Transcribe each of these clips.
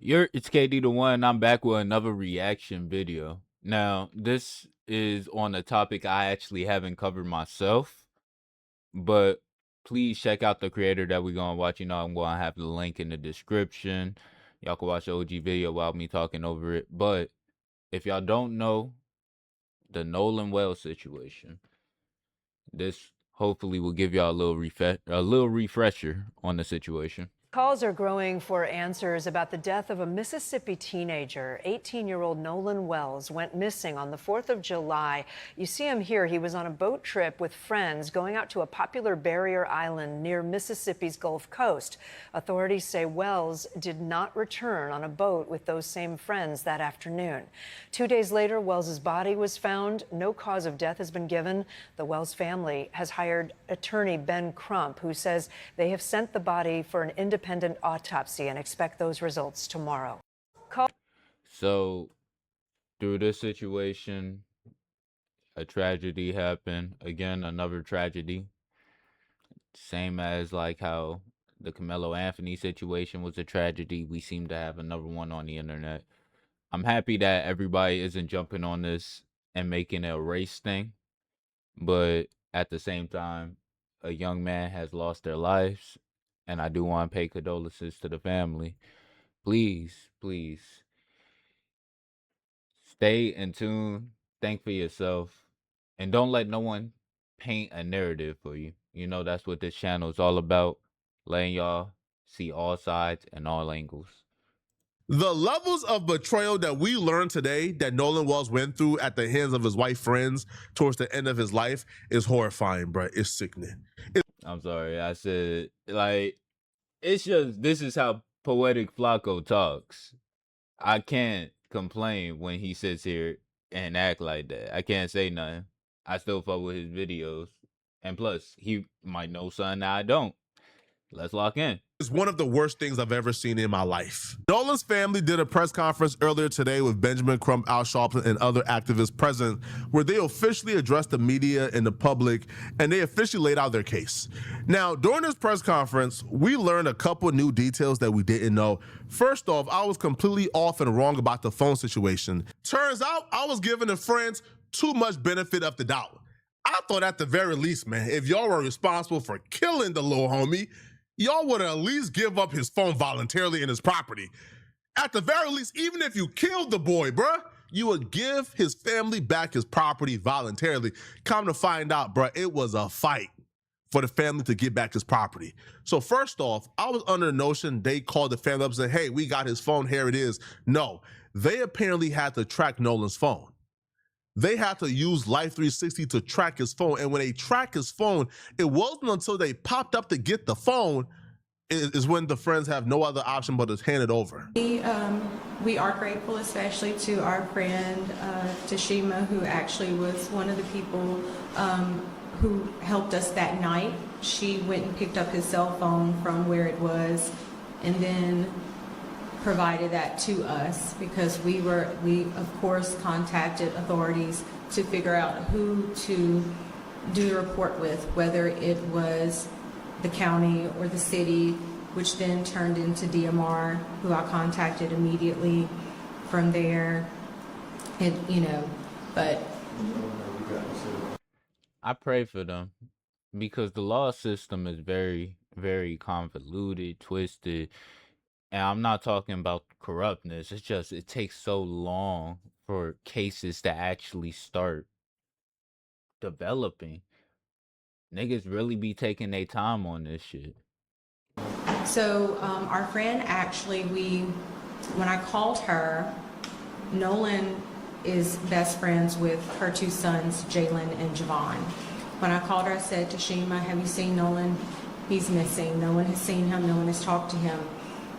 It's KD the One. I'm back with another reaction video. Now, this is on a topic I actually haven't covered myself, but please check out the creator that we're gonna watch. I'm gonna have the link in the description. Y'all can watch the OG video while me talking over it. But if y'all don't know the Nolan Wells situation, this hopefully will give y'all a little refresher on the situation. Calls are growing for answers about the death of a Mississippi teenager. 18-year-old Nolan Wells went missing on the 4th of July. You see him here. He was on a boat trip with friends going out to a popular barrier island near Mississippi's Gulf Coast. Authorities say Wells did not return on a boat with those same friends that afternoon. 2 days later, Wells's body was found. No cause of death has been given. The Wells family has hired attorney Ben Crump, who says they have sent the body for an independent autopsy and expect those results tomorrow. So, through this situation, a tragedy happened. Again, another tragedy. Same as like how the Carmelo Anthony situation was a tragedy. We seem to have another one on the internet. I'm happy that everybody isn't jumping on this and making it a race thing. But at the same time, a young man has lost their lives. And I do want to pay condolences to the family. Please, please, stay in tune, think for yourself, and don't let no one paint a narrative for you. That's what this channel is all about, letting y'all see all sides and all angles. The levels of betrayal that we learned today that Nolan Wells went through at the hands of his white friends towards the end of his life is horrifying, bro. It's sickening. I'm sorry, I said, it's just, this is how Poetik Flakko talks. I can't complain when he sits here and act like that. I can't say nothing. I still fuck with his videos. And plus, he might know something that I don't. Let's lock in. It's one of the worst things I've ever seen in my life. Nolan's family did a press conference earlier today with Benjamin Crump, Al Sharpton, and other activists present, where they officially addressed the media and the public, and they officially laid out their case. Now, during this press conference, we learned a couple new details that we didn't know. First off, I was completely off and wrong about the phone situation. Turns out I was giving the friends too much benefit of the doubt. I thought at the very least, man, if y'all were responsible for killing the little homie, y'all would at least give up his phone voluntarily and his property. At the very least, even if you killed the boy, bruh, you would give his family back his property voluntarily. Come to find out, bruh, it was a fight for the family to get back his property. So first off, I was under the notion they called the family up and said, hey, we got his phone, here it is. No, they apparently had to track Nolan's phone. They had to use Life 360 to track his phone. And when they track his phone, it wasn't until they popped up to get the phone is when the friends have no other option but to hand it over. We are grateful, especially to our friend Tashima, who actually was one of the people who helped us that night. She went and picked up his cell phone from where it was and then provided that to us, because we of course contacted authorities to figure out who to do the report with, whether it was the county or the city, which then turned into DMR, who I contacted immediately from there. And but I pray for them, because the law system is very, very convoluted, twisted. And I'm not talking about corruptness. It's just, it takes so long for cases to actually start developing. Niggas really be taking their time on this shit. So our friend actually, when I called her, Nolan is best friends with her two sons, Jalen and Javon. When I called her, I said, Tashima, have you seen Nolan? He's missing. No one has seen him. No one has talked to him.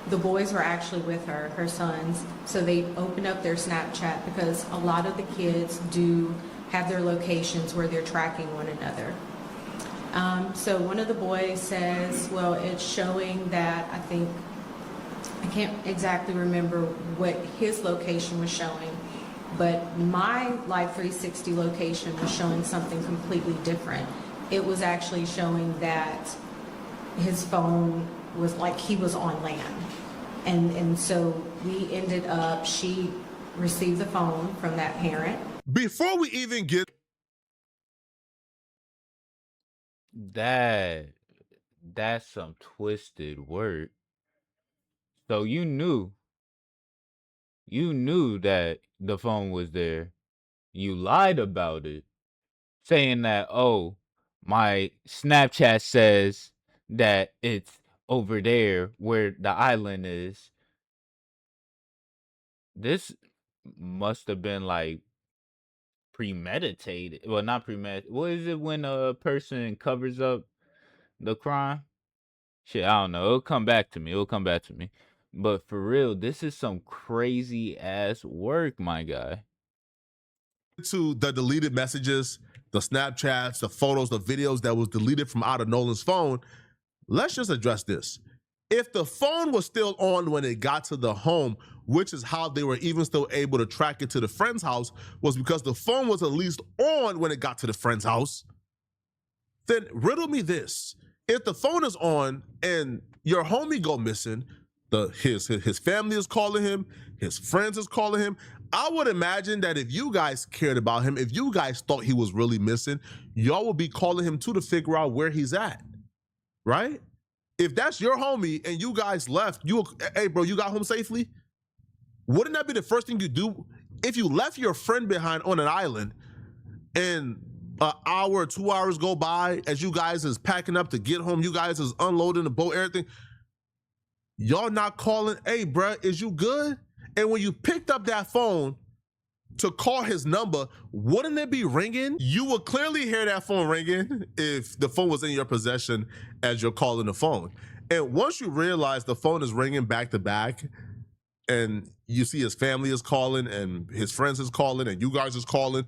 The boys were actually with her sons. So they opened up their Snapchat, because a lot of the kids do have their locations where they're tracking one another. So one of the boys says, well, it's showing that, I can't exactly remember what his location was showing, but my Life 360 location was showing something completely different. It was actually showing that his phone was like he was on land. And so we ended up, she received the phone from that parent. Before we even get That's some twisted work. So you knew that the phone was there. You lied about it, saying that, oh, my Snapchat says that it's over there where the island is. This must have been like premeditated. Well, not premeditated. What is it when a person covers up the crime? Shit, I don't know. It'll come back to me. It'll come back to me. But for real, this is some crazy ass work, my guy. to the deleted messages, the Snapchats, the photos, the videos that was deleted from out of Nolan's phone, let's just address this. If the phone was still on when it got to the home, which is how they were even still able to track it to the friend's house, was because the phone was at least on when it got to the friend's house, then riddle me this. If the phone is on and your homie go missing, his family is calling him, his friends is calling him, I would imagine that if you guys cared about him, if you guys thought he was really missing, y'all would be calling him too to figure out where he's at, right? If that's your homie and you guys left, hey bro, you got home safely? Wouldn't that be the first thing you do? If you left your friend behind on an island and an hour or 2 hours go by as you guys is packing up to get home, you guys is unloading the boat, everything, y'all not calling, hey bruh, is you good? And when you picked up that phone to call his number, wouldn't it be ringing? You would clearly hear that phone ringing if the phone was in your possession as you're calling the phone. And once you realize the phone is ringing back to back and you see his family is calling and his friends is calling and you guys is calling,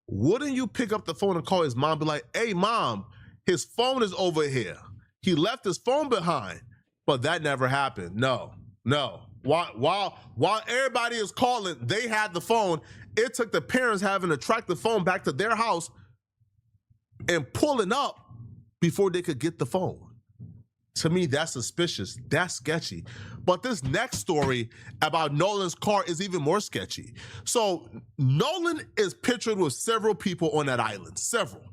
wouldn't you pick up the phone and call his mom and be like, hey mom, his phone is over here. He left his phone behind. But that never happened. No. While everybody is calling, they had the phone. It took the parents having to track the phone back to their house and pulling up before they could get the phone. To me, that's suspicious. That's sketchy. But this next story about Nolan's car is even more sketchy. So Nolan is pictured with several people on that island, several.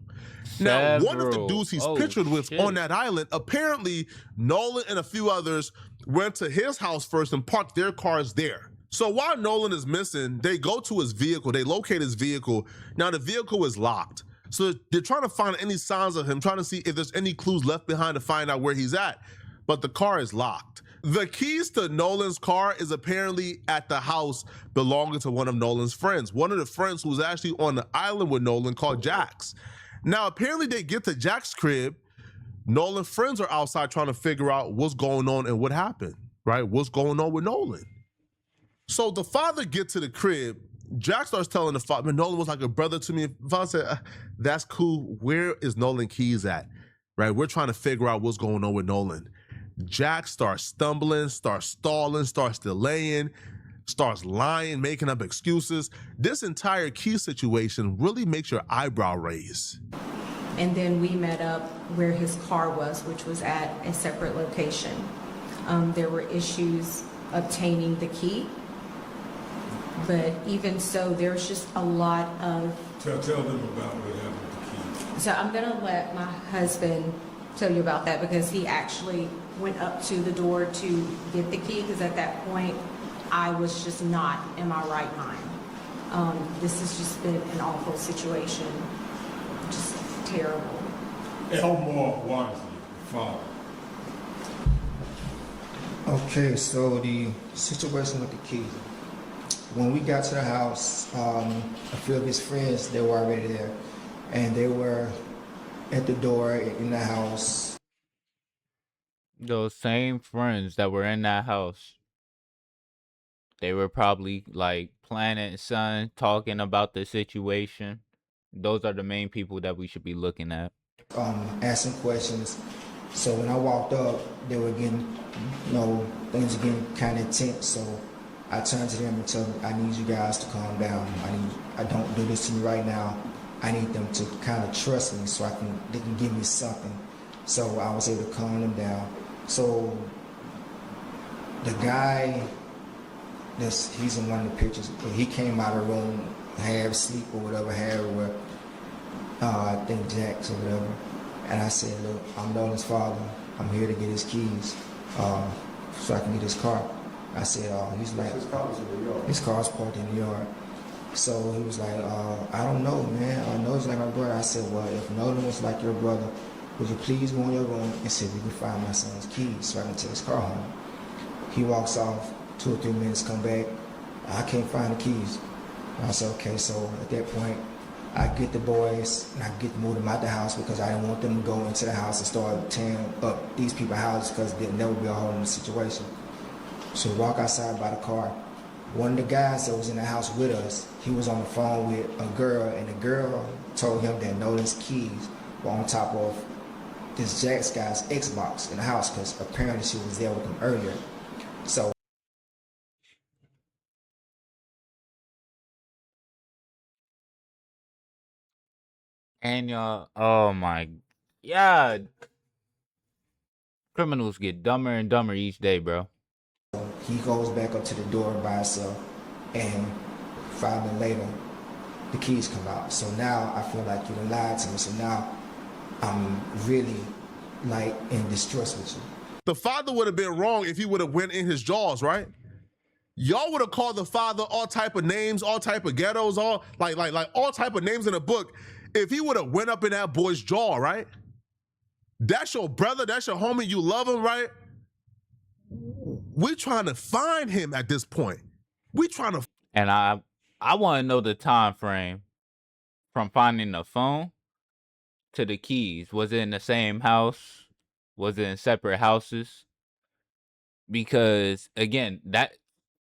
Now, one of the dudes he's pictured with on that island, apparently Nolan and a few others went to his house first and parked their cars there. So while Nolan is missing, they go to his vehicle, they locate his vehicle. Now the vehicle is locked. So they're trying to find any signs of him, trying to see if there's any clues left behind to find out where he's at. But the car is locked. The keys to Nolan's car is apparently at the house belonging to one of Nolan's friends. One of the friends who was actually on the island with Nolan called Jax. Now, apparently they get to Jack's crib. Nolan's friends are outside trying to figure out what's going on and what happened, right? What's going on with Nolan? So the father gets to the crib. Jack starts telling the father, man, Nolan was like a brother to me. The father said, that's cool. Where is Nolan Keys at? Right? We're trying to figure out what's going on with Nolan. Jack starts stumbling, starts stalling, starts delaying, starts lying, making up excuses. This entire Key situation really makes your eyebrow raise. And then we met up where his car was, which was at a separate location. There were issues obtaining the key, but even so, there's just a lot of... Tell them about what happened with the key. So I'm gonna let my husband tell you about that because he actually went up to the door to get the key because at that point, I was just not in my right mind. This has just been an awful situation, just terrible. Elmore Wisely, father. Okay, so the situation with the key. When we got to the house, a few of his friends, they were already there, and they were at the door in the house. Those same friends that were in that house, they were probably like Planet Sun talking about the situation. Those are the main people that we should be looking at. Asking questions. So when I walked up, they were getting, things were getting kind of intense. So I turned to them and told them, I need you guys to calm down. I don't do this to me right now. I need them to kind of trust me so they can give me something. So I was able to calm them down. So The guy, he's in one of the pictures. He came out of the room, half asleep or whatever, I think Jack's or whatever. And I said, look, I'm Nolan's father. I'm here to get his keys so I can get his car. I said, he's like, his car's parked in the yard. So he was like, I don't know, man. I know he's like my brother. I said, well, if Nolan was like your brother, would you please go in your room and see if we can find my son's keys so I can take his car home? He walks off, 2 or 3 minutes, come back. I can't find the keys. I said, okay, so at that point, I get the boys and I get to move them out the house because I didn't want them to go into the house and start tearing up these people's houses because there'd never be a hole in the situation. So we walk outside by the car. One of the guys that was in the house with us, he was on the phone with a girl, and the girl told him that Nolan's keys were on top of this Jack's guy's Xbox in the house because apparently she was there with him earlier. So And y'all, oh my, yeah, criminals get dumber and dumber each day, bro. he goes back up to the door by himself, and 5 minutes later, the keys come out. So now I feel like you done lied to me. So now I'm really like in distress with you. The father would have been wrong if he would have went in his jaws, right? Y'all would have called the father all type of names, all type of ghettos, all like all type of names in the book if he would have went up in that boy's jaw, right? That's your brother, that's your homie, you love him, right? We're trying to find him at this point. We trying to. And I want to know the time frame from finding the phone to the keys. Was it in the same house? Was it in separate houses? Because again, that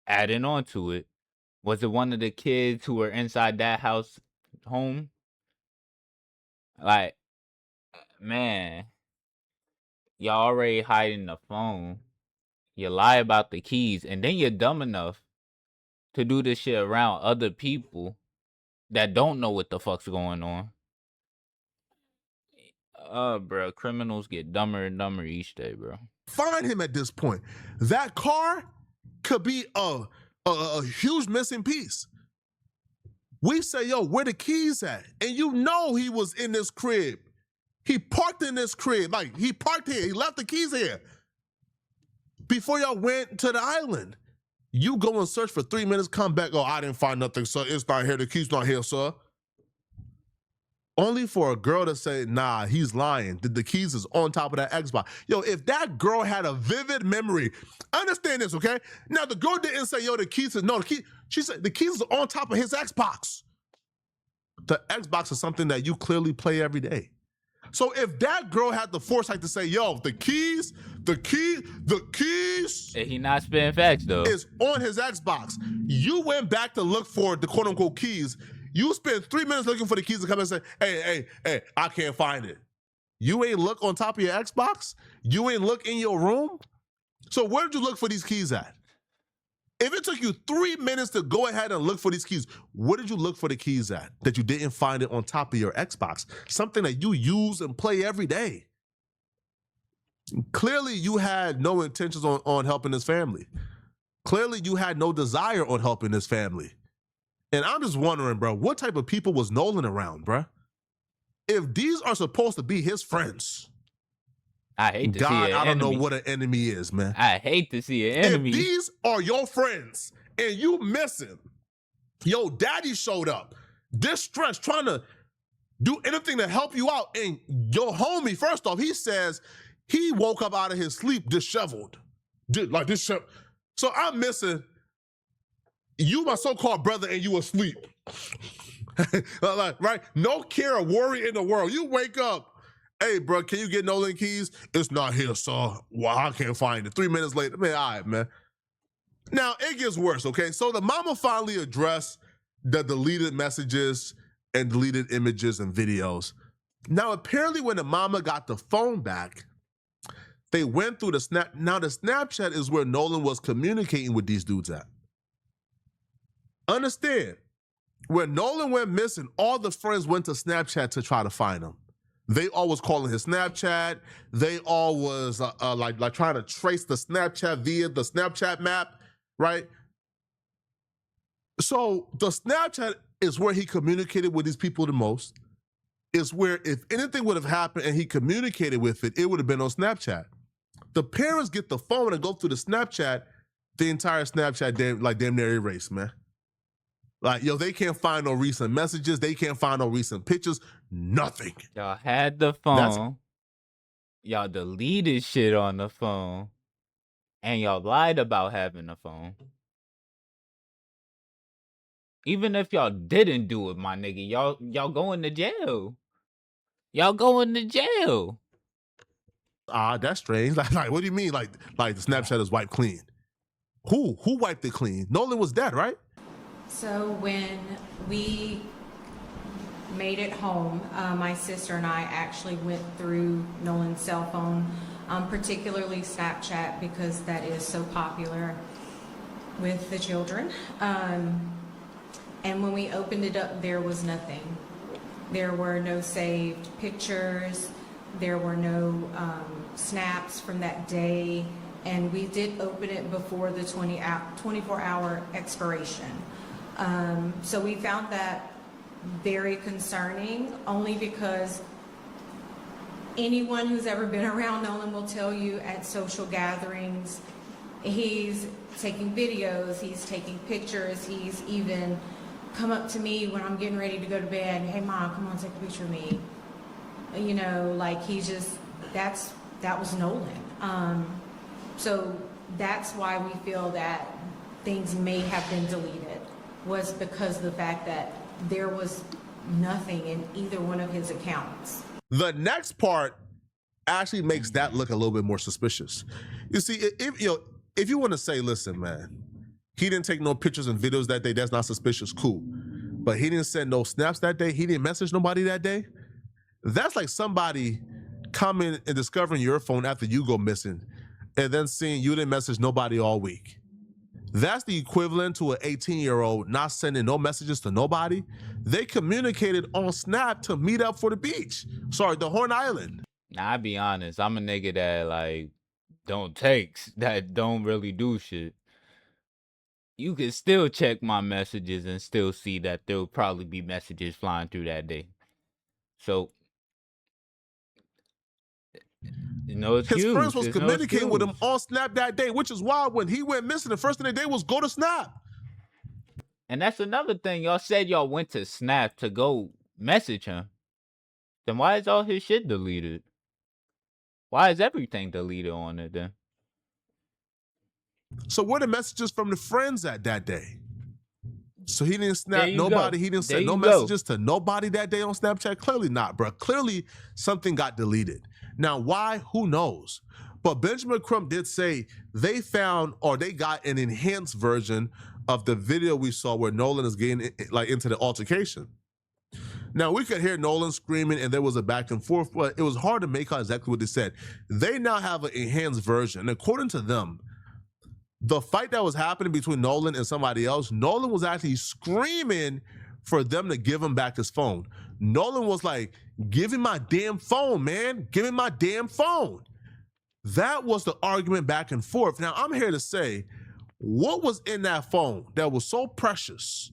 adding on to it, was it one of the kids who were inside that house home? Like, man, y'all already hiding the phone. You lie about the keys, and then you're dumb enough to do this shit around other people that don't know what the fuck's going on. Bro, criminals get dumber and dumber each day, bro. Find him at this point. That car could be a huge missing piece. We say, yo, where the keys at? And you know he was in this crib. He parked in this crib. Like, he parked here. He left the keys here. Before y'all went to the island. You go and search for 3 minutes, come back, oh, I didn't find nothing, sir. It's not here. The key's not here, sir. Only for a girl to say, nah, he's lying. The keys is on top of that Xbox. Yo, if that girl had a vivid memory, understand this, okay? Now, the girl didn't say, yo, the keys is, no, the key, she said the keys is on top of his Xbox. The Xbox is something that you clearly play every day. So if that girl had the foresight to say, yo, the keys And he not spitting facts, though. is on his Xbox. You went back to look for the quote unquote keys. You spent 3 minutes looking for the keys to come and say, hey, I can't find it. You ain't look on top of your Xbox? You ain't look in your room? So where did you look for these keys at? If it took you 3 minutes to go ahead and look for these keys, where did you look for the keys at that you didn't find it on top of your Xbox? Something that you use and play every day. Clearly, you had no intentions on helping his family. Clearly, you had no desire on helping his family. And I'm just wondering, bro, what type of people was Nolan around, bro? If these are supposed to be his friends, I hate to see God, an I don't know enemy. what an enemy is, man. I hate to see an enemy. If these are your friends and you missing, yo, daddy showed up, distressed, trying to do anything to help you out, and your homie, first off, he says he woke up out of his sleep disheveled. Like disheveled. So I'm missing you, my so-called brother, and you asleep. Like, right? No care or worry in the world. You wake up, hey, bro, can you get Nolan keys? It's not here, sir. Well, I can't find it. 3 minutes later, man, all right, man. Now, it gets worse, okay? So the mama finally addressed the deleted messages and deleted images and videos. Now, apparently when the mama got the phone back, they went through the snap. Now, the Snapchat is where Nolan was communicating with these dudes at. Understand, when Nolan went missing, all the friends went to Snapchat to try to find him. They all was calling his Snapchat. They all was like trying to trace the Snapchat via the Snapchat map, right? So the Snapchat is where he communicated with these people the most. Is where if anything would have happened and he communicated with it, it would have been on Snapchat. The parents get the phone and go through the Snapchat, the entire Snapchat damn near erased, man. Like, yo, they can't find no recent messages. They can't find no recent pictures. Nothing. Y'all had the phone. Y'all deleted shit on the phone. And y'all lied about having the phone. Even if y'all didn't do it, my nigga, y'all going to jail. Y'all going to jail. That's strange. Like, what do you mean? Like the Snapchat is wiped clean? Who wiped it clean? Nolan was dead, right? So when we made it home, my sister and I actually went through Nolan's cell phone, particularly Snapchat, because that is so popular with the children. And when we opened it up, there was nothing. There were no saved pictures. There were no snaps from that day. And we did open it before the 24-hour expiration. So we found that very concerning, only because anyone who's ever been around Nolan will tell you at social gatherings, he's taking videos, he's taking pictures, he's even come up to me when I'm getting ready to go to bed, hey mom, come on, take a picture of me. You know, like that was Nolan. So that's why we feel that things may have been deleted, was because of the fact that there was nothing in either one of his accounts. The next part actually makes that look a little bit more suspicious. You see, if you want to say, listen, man, he didn't take no pictures and videos that day, that's not suspicious, cool. But he didn't send no snaps that day, he didn't message nobody that day. That's like somebody coming and discovering your phone after you go missing and then seeing you didn't message nobody all week. That's the equivalent to an 18-year-old not sending no messages to nobody. They communicated on Snap to meet up for the beach. Sorry, the Horn Island. Now, I be honest, I'm a nigga that like don't text, that don't really do shit. You can still check my messages and still see that there'll probably be messages flying through that day. So, no excuse. His friends was There's no communicating with him excuse. on Snap that day, which is why when he went missing, the first thing they did was go to Snap. And that's another thing. Y'all said y'all went to Snap to go message him. Then why is all his shit deleted? Why is everything deleted on it then? So where the messages from the friends at that day? So he didn't snap There you nobody. go. He didn't There send no you go. messages to nobody that day on Snapchat. Clearly not, bro. Clearly something got deleted. Now why? Who knows? But Benjamin Crump did say they found or they got an enhanced version of the video we saw where Nolan is getting like into the altercation. Now we could hear Nolan screaming and there was a back and forth, but it was hard to make out exactly what they said. They now have an enhanced version. And according to them, the fight that was happening between Nolan and somebody else, Nolan was actually screaming for them to give him back his phone. Nolan was like, give me my damn phone, man. Give me my damn phone. That was the argument back and forth. Now, I'm here to say, what was in that phone that was so precious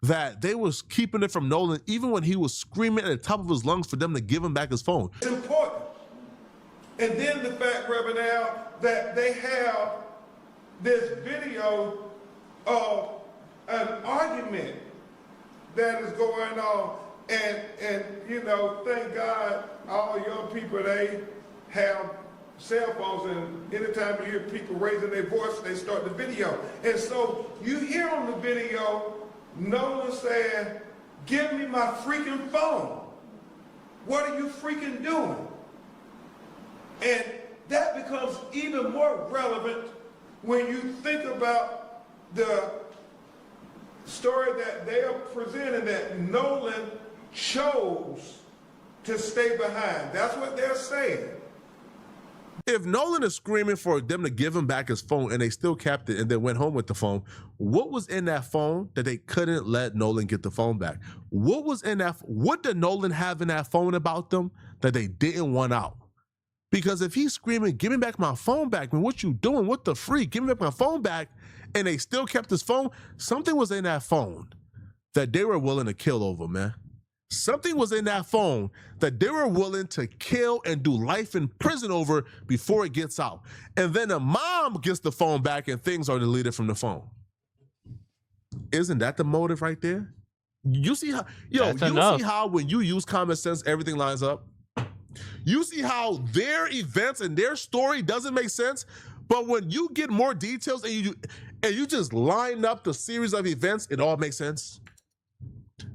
that they was keeping it from Nolan even when he was screaming at the top of his lungs for them to give him back his phone? It's important. And then the fact, Reverend Al, that they have this video of an argument that is going on. And you know, thank God all young people, they have cell phones, and anytime you hear people raising their voice, they start the video. And so you hear on the video, Nolan saying, give me my freaking phone. What are you freaking doing? And that becomes even more relevant when you think about the story that they are presenting, that Nolan chose to stay behind. That's what they're saying. If Nolan is screaming for them to give him back his phone and they still kept it and then went home with the phone, what was in that phone that they couldn't let Nolan get the phone back? What was in that? What did Nolan have in that phone about them that they didn't want out? Because if he's screaming, give me back my phone back, man, what you doing? What the freak? Give me back my phone back, and they still kept his phone, something was in that phone that they were willing to kill over, man. Something was in that phone that they were willing to kill and do life in prison over before it gets out. And then the mom gets the phone back and things are deleted from the phone. Isn't that the motive right there? You see how, see how when you use common sense, everything lines up? You see how their events and their story doesn't make sense, but when you get more details and you just line up the series of events, it all makes sense.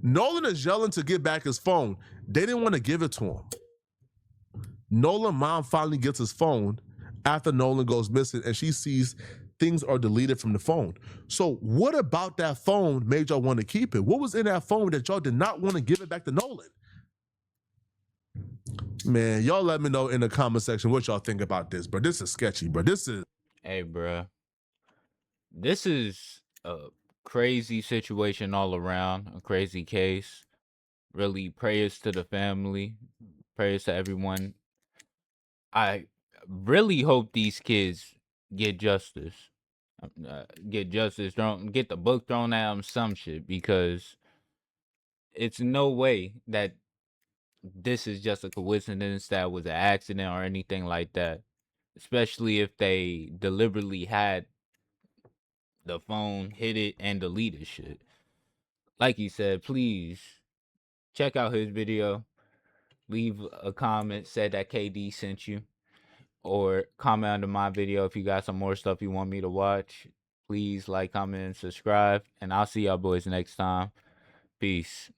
Nolan is yelling to get back his phone. They didn't want to give it to him. Nolan's mom finally gets his phone after Nolan goes missing, and she sees things are deleted from the phone. So what about that phone made y'all want to keep it? What was in that phone that y'all did not want to give it back to Nolan? Man, y'all let me know in the comment section what y'all think about this, bro. This is sketchy, bro. This is... Hey, bro. This is a crazy situation all around, a crazy case. Really, prayers to the family, prayers to everyone. I really hope these kids get justice. Get justice, get the book thrown at them, some shit, because it's no way that this is just a coincidence, that was an accident or anything like that. Especially if they deliberately had the phone, hit it, and deleted shit. Like he said, please check out his video. Leave a comment, said that KD sent you. Or comment under my video if you got some more stuff you want me to watch. Please like, comment, and subscribe. And I'll see y'all boys next time. Peace.